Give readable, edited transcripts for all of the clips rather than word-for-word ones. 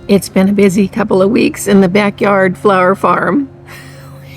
It's been a busy couple of weeks in the backyard flower farm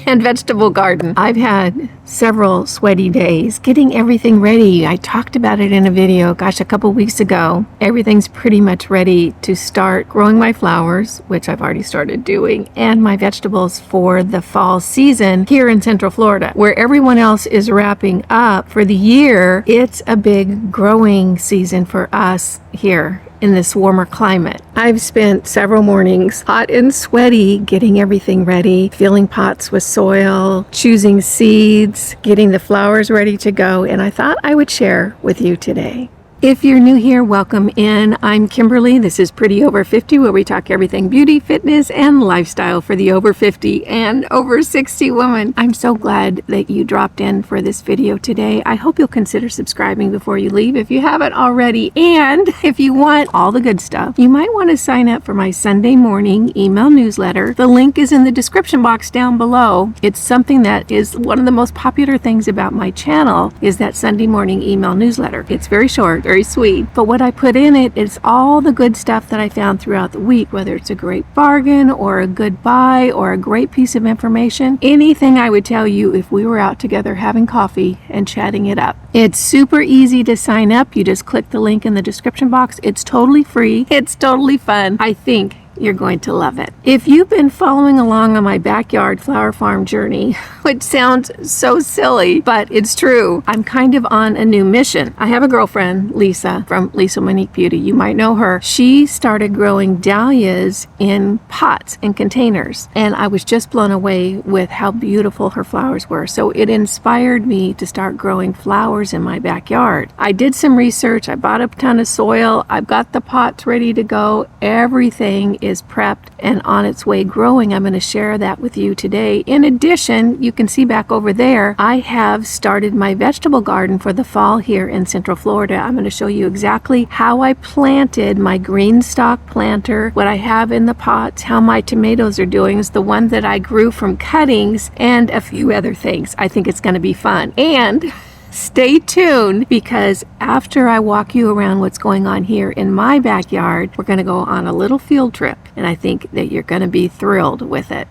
and vegetable garden. I've had several sweaty days getting everything ready. I talked about it in a video, a couple weeks ago. Everything's pretty much ready to start growing my flowers, which I've already started doing, and my vegetables for the fall season here in Central Florida. Where everyone else is wrapping up for the year, it's a big growing season for us here in this warmer climate. I've spent several mornings hot and sweaty getting everything ready, filling pots with soil, choosing seeds, getting the flowers ready to go, and I thought I would share with you today. If you're new here, welcome in. I'm Kimberly. This is Pretty Over 50, where we talk everything beauty, fitness, and lifestyle for the over 50 and over 60 woman. I'm so glad that you dropped in for this video today. I hope you'll consider subscribing before you leave if you haven't already. And if you want all the good stuff, you might want to sign up for my Sunday morning email newsletter. The link is in the description box down below. It's something that is one of the most popular things about my channel is that Sunday morning email newsletter. It's very short, very sweet, but what I put in it is all the good stuff that I found throughout the week, whether it's a great bargain or a good buy or a great piece of information, anything I would tell you if we were out together having coffee and chatting it up. It's super easy to sign up. You just click the link in the description box. It's totally free. It's totally fun. I think you're going to love it. If you've been following along on my backyard flower farm journey, which sounds so silly, but it's true, I'm kind of on a new mission. I have a girlfriend, Lisa, from Lisa Monique Beauty. You might know her. She started growing dahlias in pots and containers, and I was just blown away with how beautiful her flowers were. So it inspired me to start growing flowers in my backyard. I did some research. I bought a ton of soil. I've got the pots ready to go. Everything is prepped and on its way growing. I'm going to share that with you today. In addition, you can see back over there, I have started my vegetable garden for the fall here in Central Florida. I'm going to show you exactly how I planted my green stalk planter, what I have in the pots, how my tomatoes are doing. It's the one that I grew from cuttings, and a few other things. I think it's going to be fun. And stay tuned, because after I walk you around what's going on here in my backyard, we're going to go on a little field trip, and I think that you're going to be thrilled with it.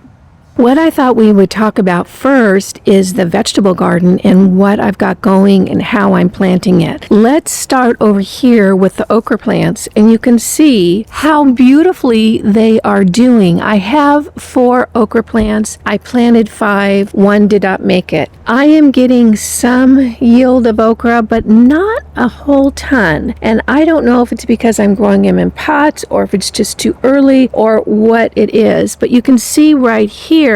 What I thought we would talk about first is the vegetable garden and what I've got going and how I'm planting it. Let's start over here with the okra plants, and you can see how beautifully they are doing. I have 4 okra plants. I planted 5. 1 did not make it. I am getting some yield of okra, but not a whole ton. And I don't know if it's because I'm growing them in pots or if it's just too early or what it is. But you can see right here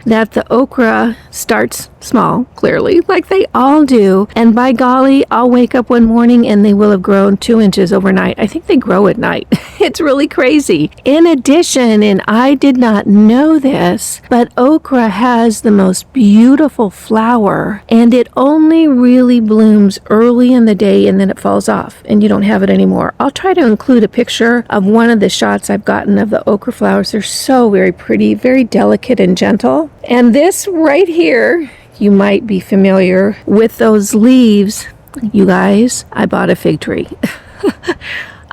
that the okra starts small, clearly, like they all do. And by golly, I'll wake up one morning and they will have grown 2 inches overnight. I think they grow at night. It's really crazy. In addition, and I did not know this, but okra has the most beautiful flower, and it only really blooms early in the day and then it falls off and you don't have it anymore. I'll try to include a picture of one of the shots I've gotten of the okra flowers. They're so very pretty, very delicate and gentle. And this right here, you might be familiar with those leaves. You guys, I bought a fig tree.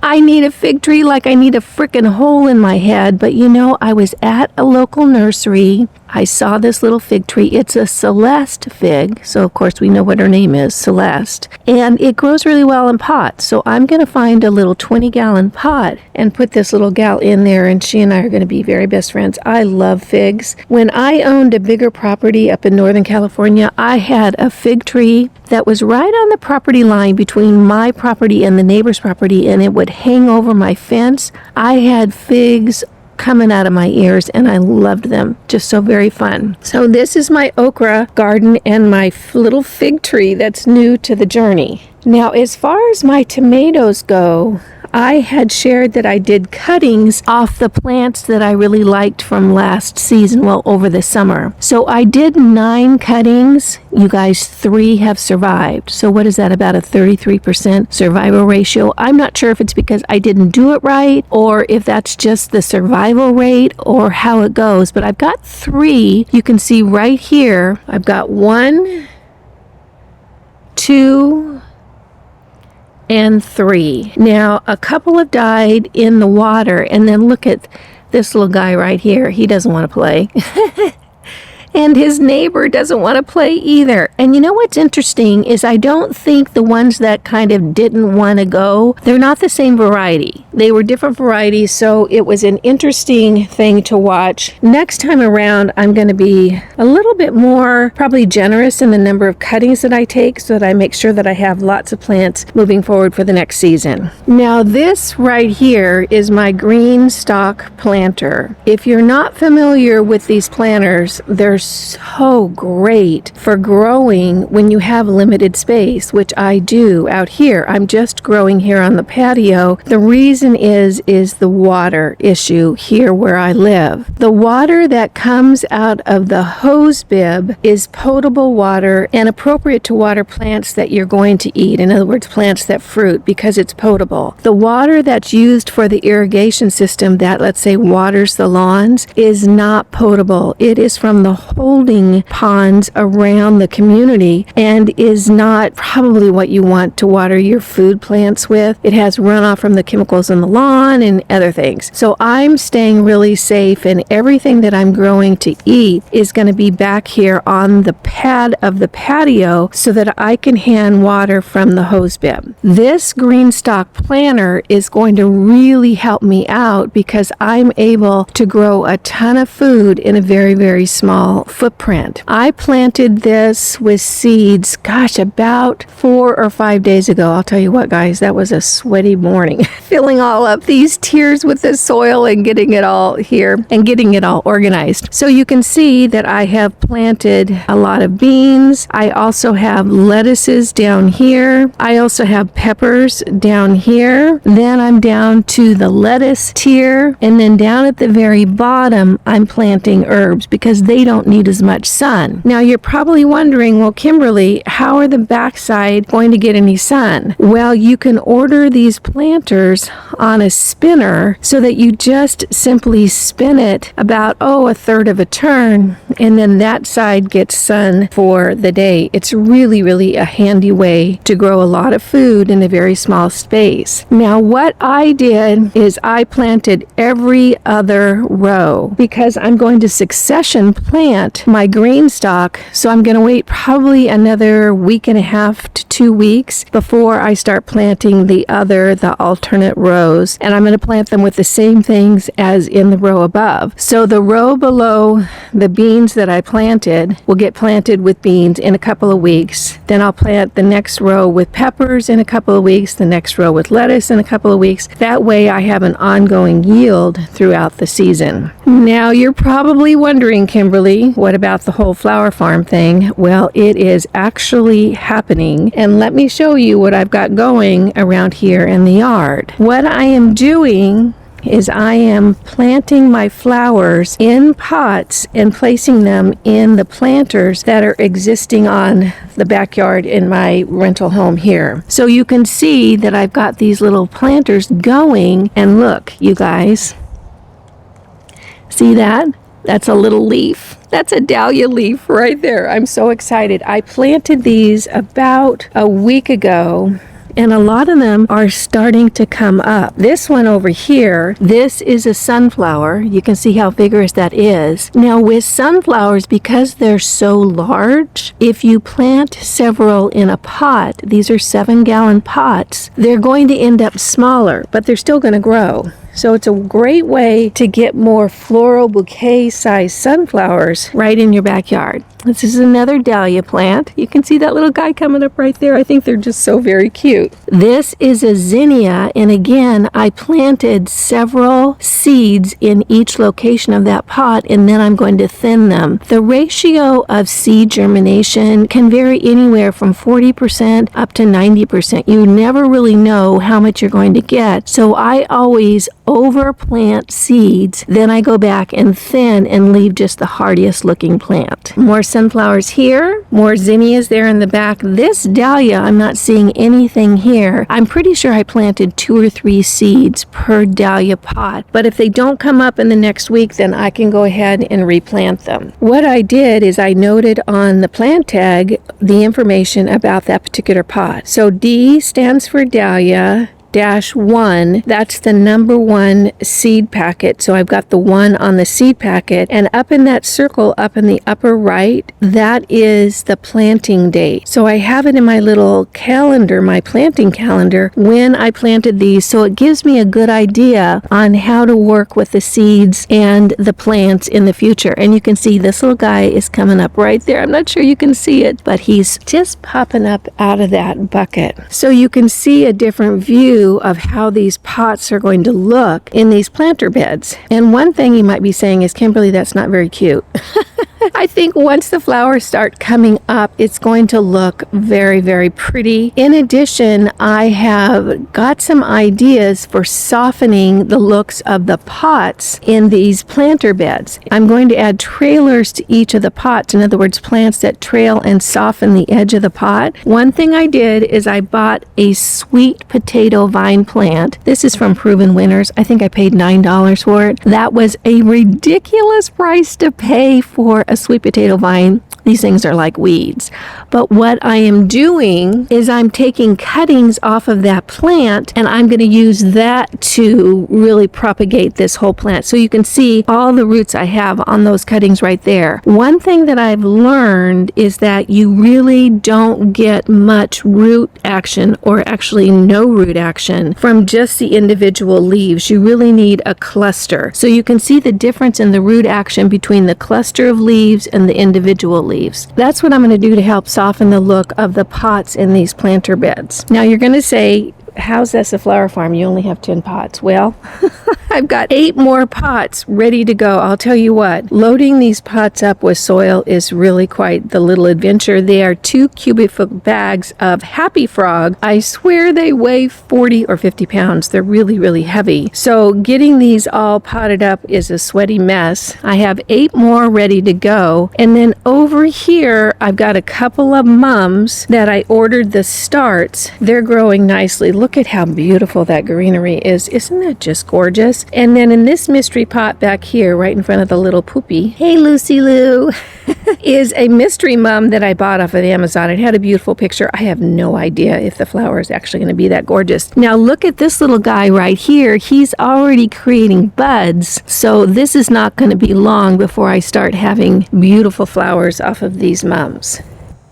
I need a fig tree like I need a frickin' hole in my head. But you know, I was at a local nursery. I saw this little fig tree. It's a Celeste fig. So of course we know what her name is, Celeste. And it grows really well in pots. So I'm going to find a little 20-gallon pot and put this little gal in there. And she and I are going to be very best friends. I love figs. When I owned a bigger property up in Northern California, I had a fig tree that was right on the property line between my property and the neighbor's property, and it would hang over my fence. I had figs coming out of my ears and I loved them. Just so very fun. So this is my okra garden and my little fig tree that's new to the journey. Now, as far as my tomatoes go, I had shared that I did cuttings off the plants that I really liked from last season, well, over the summer. So I did 9 cuttings. You guys, 3 have survived. So what is that, about a 33% survival ratio? I'm not sure if it's because I didn't do it right or if that's just the survival rate or how it goes. But I've got 3. You can see right here, I've got 1, 2, and 3. Now, a couple have died in the water, and then look at This little guy right here, he doesn't want to play. And his neighbor doesn't want to play either. And you know what's interesting is I don't think the ones that kind of didn't want to go, they're not the same variety. They were different varieties, so it was an interesting thing to watch. Next time around, I'm going to be a little bit more probably generous in the number of cuttings that I take so that I make sure that I have lots of plants moving forward for the next season. Now this right here is my green stock planter. If you're not familiar with these planters, they're so great for growing when you have limited space, which I do out here. I'm just growing here on the patio. The reason is the water issue here where I live. The water that comes out of the hose bib is potable water and appropriate to water plants that you're going to eat. In other words, plants that fruit, because it's potable. The water that's used for the irrigation system that, let's say, waters the lawns is not potable. It is from the holding ponds around the community and is not probably what you want to water your food plants with. It has runoff from the chemicals in the lawn and other things. So I'm staying really safe, and everything that I'm growing to eat is going to be back here on the pad of the patio so that I can hand water from the hose bib. This green stock planter is going to really help me out because I'm able to grow a ton of food in a very, very small footprint. I planted this with seeds, about 4 or 5 days ago. I'll tell you what, guys, that was a sweaty morning. Filling all up these tiers with the soil and getting it all here and getting it all organized. So you can see that I have planted a lot of beans. I also have lettuces down here. I also have peppers down here. Then I'm down to the lettuce tier. And then down at the very bottom, I'm planting herbs because they don't need as much sun. Now you're probably wondering, well, Kimberly, how are the backside going to get any sun? Well, you can order these planters on a spinner so that you just simply spin it about, a third of a turn, and then that side gets sun for the day. It's really, really a handy way to grow a lot of food in a very small space. Now, what I did is I planted every other row because I'm going to succession plant my green stock, so I'm going to wait probably another week and a half to 2 weeks before I start planting the alternate rows, and I'm going to plant them with the same things as in the row above. So the row below the beans that I planted will get planted with beans in a couple of weeks. Then I'll plant the next row with peppers in a couple of weeks, the next row with lettuce in a couple of weeks. That way I have an ongoing yield throughout the season. Now you're probably wondering, Kimberly, what about the whole flower farm thing? Well, it is actually happening, and let me show you what I've got going around here in the yard. What I am doing is I am planting my flowers in pots and placing them in the planters that are existing on the backyard in my rental home here. So you can see that I've got these little planters going, and look, you guys, see that? That's a little leaf. That's a dahlia leaf right there. I'm so excited. I planted these about a week ago, and a lot of them are starting to come up. This one over here, this is a sunflower. You can see how vigorous that is. Now with sunflowers, because they're so large, if you plant several in a pot, these are 7-gallon pots, they're going to end up smaller, but they're still going to grow. So it's a great way to get more floral bouquet-sized sunflowers right in your backyard. This is another dahlia plant. You can see that little guy coming up right there. I think they're just so very cute. This is a zinnia, and again, I planted several seeds in each location of that pot, and then I'm going to thin them. The ratio of seed germination can vary anywhere from 40% up to 90%. You never really know how much you're going to get, so I always overplant seeds, then I go back and thin and leave just the hardiest looking plant. More sunflowers here, more zinnias there in the back. This dahlia, I'm not seeing anything here. I'm pretty sure I planted 2 or 3 seeds per dahlia pot, but if they don't come up in the next week, then I can go ahead and replant them. What I did is I noted on the plant tag the information about that particular pot. So D stands for dahlia, 1. That's the number 1 seed packet. So I've got the 1 on the seed packet, and up in that circle up in the upper right, that is the planting date. So I have it in my little calendar, my planting calendar, when I planted these, so it gives me a good idea on how to work with the seeds and the plants in the future. And you can see this little guy is coming up right there. I'm not sure you can see it, but he's just popping up out of that bucket. So you can see a different view of how these pots are going to look in these planter beds. And one thing you might be saying is, Kimberly, that's not very cute. I think once the flowers start coming up, it's going to look very, very pretty. In addition, I have got some ideas for softening the looks of the pots in these planter beds. I'm going to add trailers to each of the pots. In other words, plants that trail and soften the edge of the pot. One thing I did is I bought a sweet potato vine plant. This is from Proven Winners. I think I paid $9 for it. That was a ridiculous price to pay for a sweet potato vine. These things are like weeds. But what I am doing is I'm taking cuttings off of that plant, and I'm going to use that to really propagate this whole plant. So you can see all the roots I have on those cuttings right there. One thing that I've learned is that you really don't get much root action, or actually no root action, from just the individual leaves. You really need a cluster. So you can see the difference in the root action between the cluster of leaves and the individual leaves. That's what I'm going to do to help soften the look of the pots in these planter beds. Now you're going to say, how's this a flower farm? You only have 10 pots. Well, I've got 8 more pots ready to go. I'll tell you what, loading these pots up with soil is really quite the little adventure. They are 2 cubic foot bags of Happy Frog. I swear they weigh 40 or 50 pounds. They're really, really heavy. So getting these all potted up is a sweaty mess. I have 8 more ready to go. And then over here, I've got a couple of mums that I ordered the starts. They're growing nicely. Look at how beautiful that greenery is. Isn't that just gorgeous? And then in this mystery pot back here, right in front of the little poopy, hey Lucy Lou, is a mystery mum that I bought off of Amazon. It had a beautiful picture. I have no idea if the flower is actually going to be that gorgeous. Now look at this little guy right here. He's already creating buds. So this is not going to be long before I start having beautiful flowers off of these mums.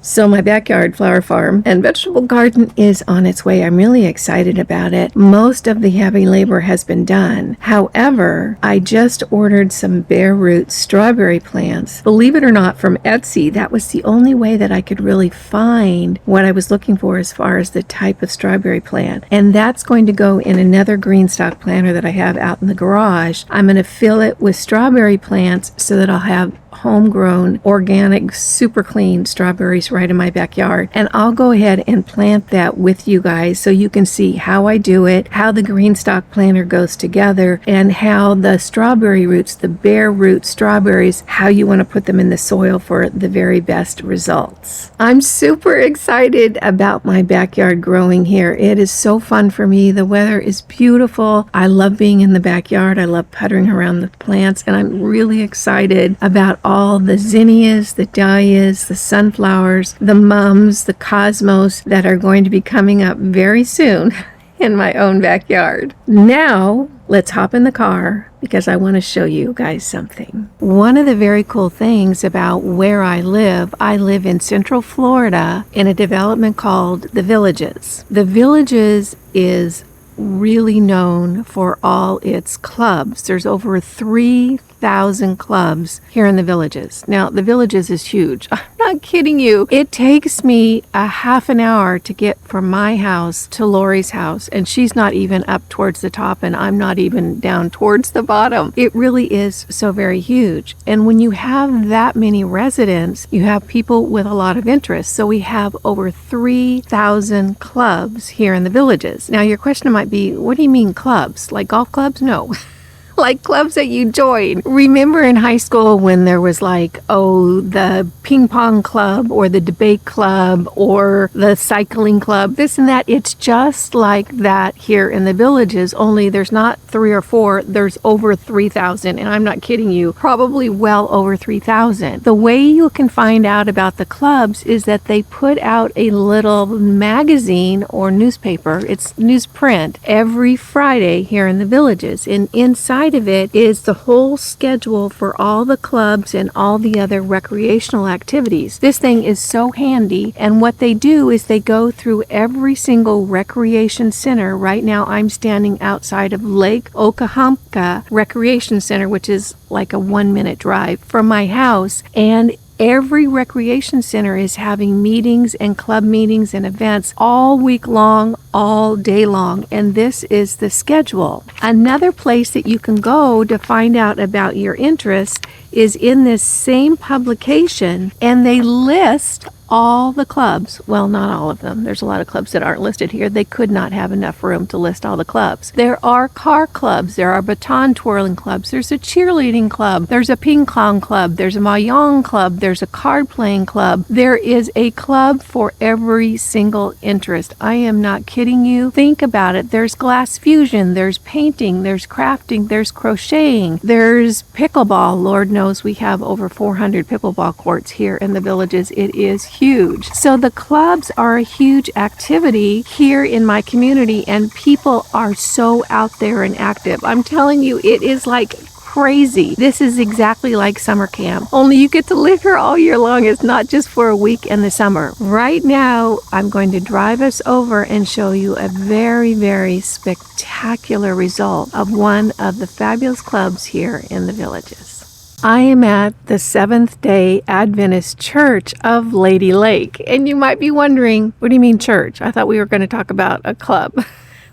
So my backyard flower farm and vegetable garden is on its way. I'm really excited about it. Most of the heavy labor has been done. However, I just ordered some bare root strawberry plants. Believe it or not, from Etsy. That was the only way that I could really find what I was looking for as far as the type of strawberry plant. And that's going to go in another green stock planter that I have out in the garage. I'm going to fill it with strawberry plants so that I'll have homegrown, organic, super clean strawberries right in my backyard. And I'll go ahead and plant that with you guys so you can see how I do it, how the green stock planter goes together, and how the strawberry roots, the bare root strawberries, how you want to put them in the soil for the very best results. I'm super excited about my backyard growing here. It is so fun for me. The weather is beautiful. I love being in the backyard. I love puttering around the plants, and I'm really excited about all the zinnias, the dahlias, the sunflowers, the mums, the cosmos that are going to be coming up very soon in my own backyard. Now, let's hop in the car because I want to show you guys something. One of the very cool things about where I live in Central Florida in a development called The Villages. The Villages is really known for all its clubs. There's over 3,000 clubs here in the Villages. Now, the Villages is huge. I'm not kidding you. It takes me a half an hour to get from my house to Lori's house, and she's not even up towards the top, and I'm not even down towards the bottom. It really is so very huge. And when you have that many residents, you have people with a lot of interest. So we have over 3,000 clubs here in the Villages. Now, your question might be, what do you mean clubs? Like golf clubs? No. like clubs that you join. Remember in high school when there was like, oh, the ping pong club or the debate club or the cycling club, this and that. It's just like that here in the villages, only there's not 3 or 4, there's over 3,000. And I'm not kidding you, probably well over 3,000. The way you can find out about the clubs is that they put out a little magazine or newspaper, it's newsprint, every Friday here in the villages. And inside of it is the whole schedule for all the clubs and all the other recreational activities. This thing is so handy, and what they do is they go through every single recreation center. Right now I'm standing outside of Lake Okahumpka Recreation Center, which is like a 1-minute drive from my house, and every recreation center is having meetings and club meetings and events all week long, all day long, and this is the schedule. Another place that you can go to find out about your interests is in this same publication, and they list all the clubs. Well, not all of them. There's a lot of clubs that aren't listed here. They could not have enough room to list all the clubs. There are car clubs. There are baton twirling clubs. There's a cheerleading club. There's a ping pong club. There's a mahjong club. There's a card playing club. There is a club for every single interest. I am not kidding you. Think about it. There's glass fusion. There's painting. There's crafting. There's crocheting. There's pickleball. Lord knows we have over 400 pickleball courts here in the villages. It is huge. So the clubs are a huge activity here in my community, and people are so out there and active. I'm telling you, it is like crazy. This is exactly like summer camp, only you get to live here all year long. It's not just for a week in the summer. Right now, I'm going to drive us over and show you a very, very spectacular result of one of the fabulous clubs here in the villages. I am at the Seventh-day Adventist Church of Lady Lake. And you might be wondering, what do you mean church? I thought we were going to talk about a club.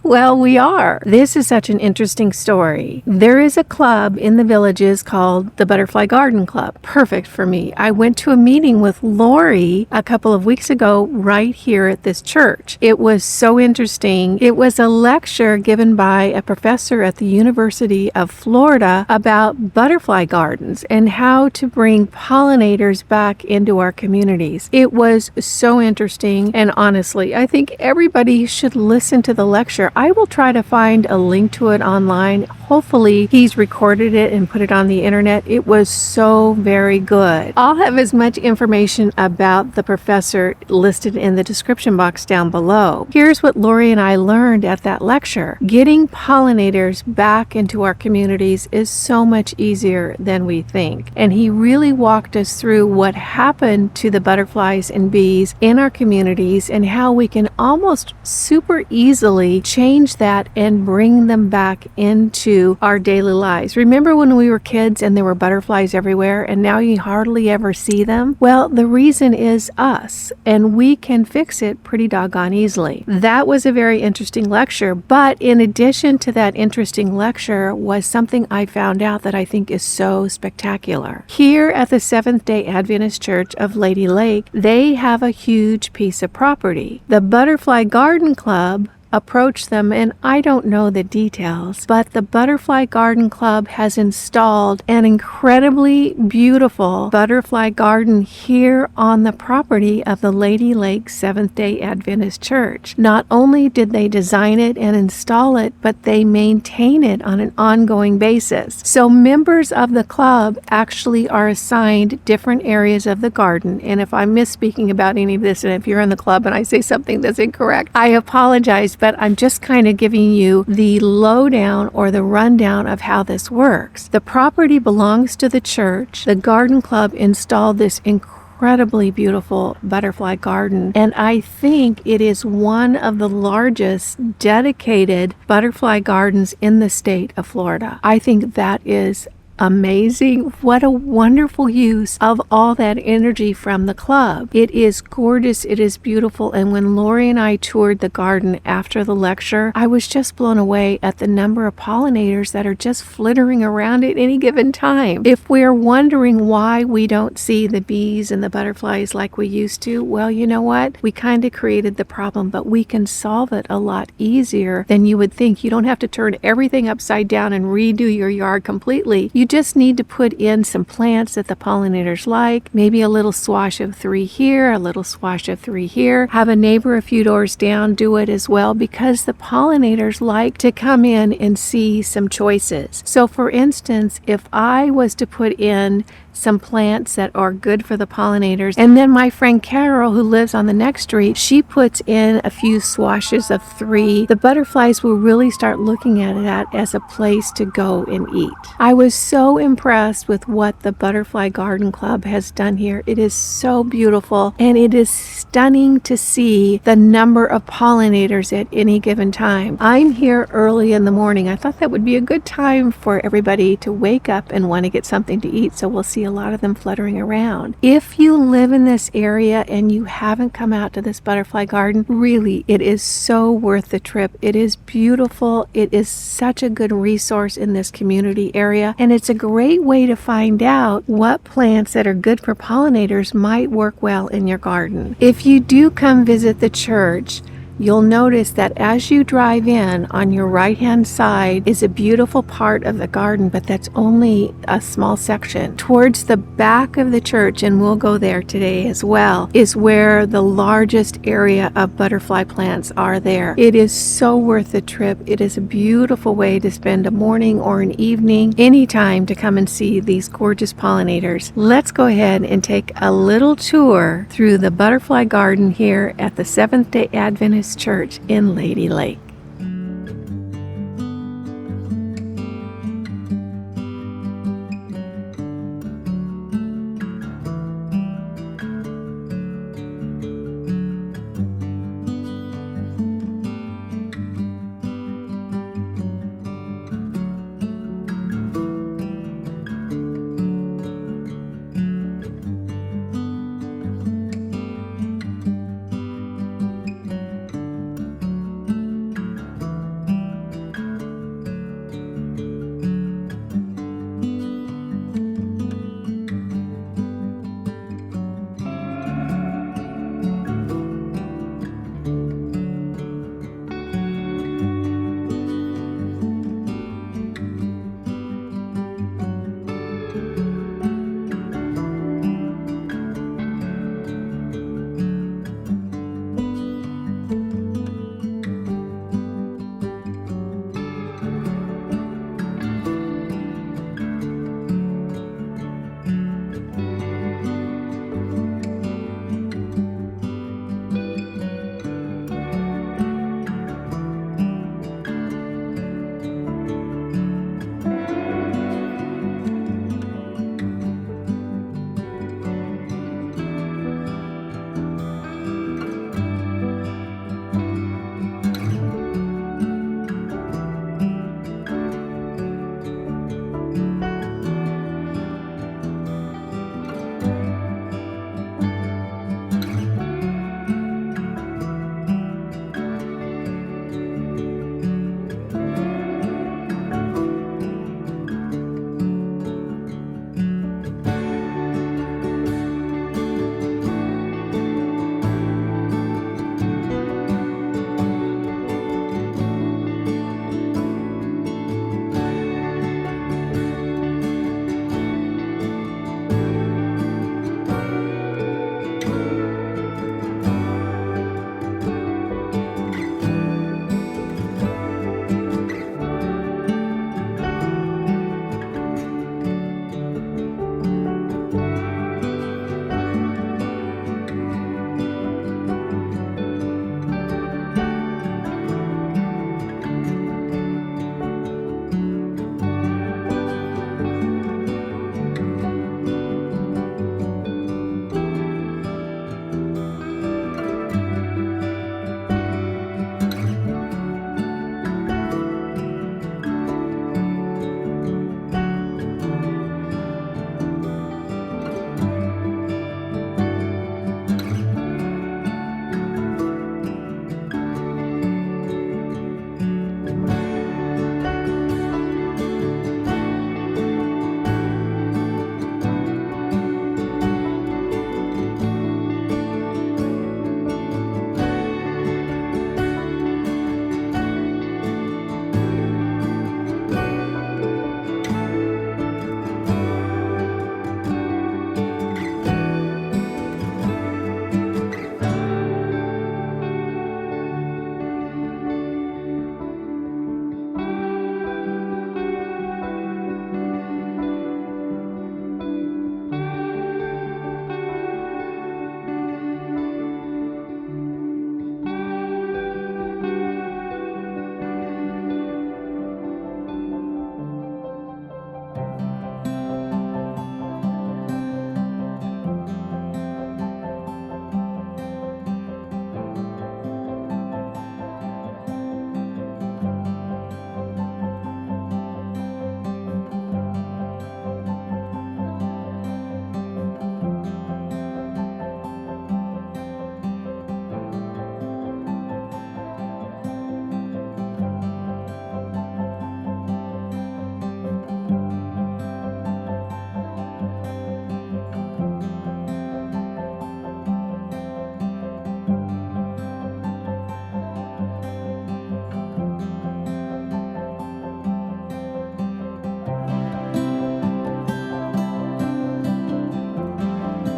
Well, we are. This is such an interesting story. There is a club in the villages called the Butterfly Garden Club. Perfect for me. I went to a meeting with Lori a couple of weeks ago right here at this church. It was so interesting. It was a lecture given by a professor at the University of Florida about butterfly gardens and how to bring pollinators back into our communities. It was so interesting, and honestly, I think everybody should listen to the lecture. I will try to find a link to it online. Hopefully he's recorded it and put it on the internet. It was so very good. I'll have as much information about the professor listed in the description box down below. Here's what Lori and I learned at that lecture. Getting pollinators back into our communities is so much easier than we think. And he really walked us through what happened to the butterflies and bees in our communities and how we can almost super easily change that and bring them back into our daily lives. Remember when we were kids and there were butterflies everywhere and now you hardly ever see them? Well, the reason is us, and we can fix it pretty doggone easily. That was a very interesting lecture, but in addition to that interesting lecture was something I found out that I think is so spectacular. Here at the Seventh-day Adventist Church of Lady Lake, they have a huge piece of property. The Butterfly Garden Club approach them, and I don't know the details, but the Butterfly Garden Club has installed an incredibly beautiful butterfly garden here on the property of the Lady Lake Seventh-day Adventist Church. Not only did they design it and install it, but they maintain it on an ongoing basis. So members of the club actually are assigned different areas of the garden, and if I'm misspeaking about any of this, and if you're in the club and I say something that's incorrect, I apologize, but I'm just kind of giving you the lowdown or the rundown of how this works. The property belongs to the church. The garden club installed this incredibly beautiful butterfly garden, and I think it is one of the largest dedicated butterfly gardens in the state of Florida. I think that is amazing? What a wonderful use of all that energy from the club. It is gorgeous. It is beautiful. And when Lori and I toured the garden after the lecture, I was just blown away at the number of pollinators that are just flittering around at any given time. If we're wondering why we don't see the bees and the butterflies like we used to, well, you know what? We kind of created the problem, but we can solve it a lot easier than you would think. You don't have to turn everything upside down and redo your yard completely. You just need to put in some plants that the pollinators like, maybe a little swash of 3 here, a little swash of 3 here. Have a neighbor a few doors down do it as well, because the pollinators like to come in and see some choices. So for instance, if I was to put in some plants that are good for the pollinators, and then my friend Carol, who lives on the next street, she puts in a few swashes of 3, the butterflies will really start looking at that as a place to go and eat. I was so impressed with what the Butterfly Garden Club has done here. It is so beautiful, and it is stunning to see the number of pollinators at any given time. I'm here early in the morning. I thought that would be a good time for everybody to wake up and want to get something to eat, so we'll see a lot of them fluttering around. If you live in this area and you haven't come out to this butterfly garden, really, it is so worth the trip. It is beautiful. It is such a good resource in this community area, and it's a great way to find out what plants that are good for pollinators might work well in your garden. If you do come visit the church, you'll notice that as you drive in, on your right-hand side is a beautiful part of the garden, but that's only a small section. Towards the back of the church, and we'll go there today as well, is where the largest area of butterfly plants are there. It is so worth the trip. It is a beautiful way to spend a morning or an evening, anytime, to come and see these gorgeous pollinators. Let's go ahead and take a little tour through the butterfly garden here at the Seventh-day Adventist Church in Lady Lake.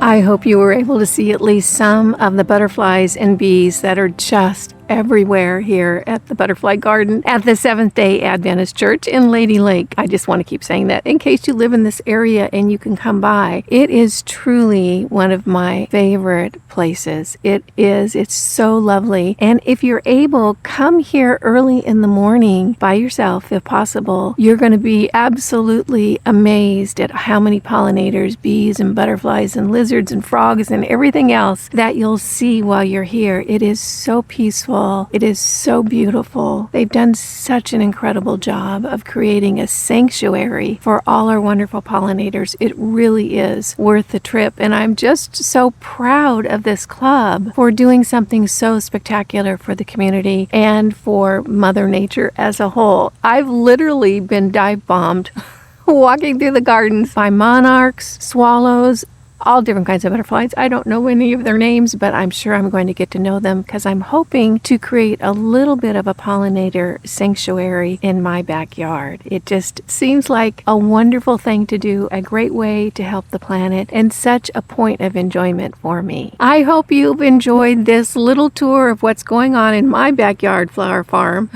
I hope you were able to see at least some of the butterflies and bees that are just everywhere here at the Butterfly Garden at the Seventh-day Adventist Church in Lady Lake. I just want to keep saying that in case you live in this area and you can come by. It is truly one of my favorite places. It is. It's so lovely. And if you're able, come here early in the morning by yourself if possible. You're going to be absolutely amazed at how many pollinators, bees and butterflies and lizards and frogs and everything else that you'll see while you're here. It is so peaceful. It is so beautiful. They've done such an incredible job of creating a sanctuary for all our wonderful pollinators. It really is worth the trip. And I'm just so proud of this club for doing something so spectacular for the community and for Mother Nature as a whole. I've literally been dive bombed walking through the gardens by monarchs, swallows, all different kinds of butterflies. I don't know any of their names, but I'm sure I'm going to get to know them because I'm hoping to create a little bit of a pollinator sanctuary in my backyard. It just seems like a wonderful thing to do, a great way to help the planet, and such a point of enjoyment for me. I hope you've enjoyed this little tour of what's going on in my backyard flower farm.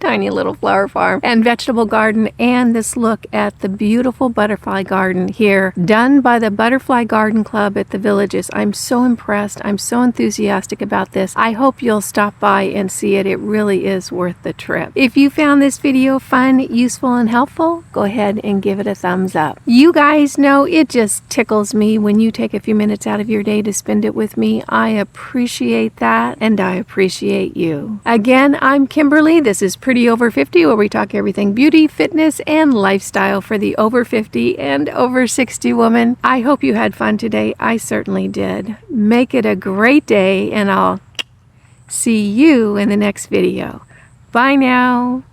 Tiny little flower farm and vegetable garden, and this look at the beautiful butterfly garden here done by the Butterfly Garden Club at the Villages. I'm so impressed. I'm so enthusiastic about this. I hope you'll stop by and see it. It really is worth the trip. If you found this video fun, useful, and helpful, go ahead and give it a thumbs up. You guys know it just tickles me when you take a few minutes out of your day to spend it with me. I appreciate that, and I appreciate you. Again, I'm Kimberly. This is Pretty Over 50, where we talk everything beauty, fitness, and lifestyle for the over 50 and over 60 woman. I hope you had fun today. I certainly did. Make it a great day, and I'll see you in the next video. Bye now.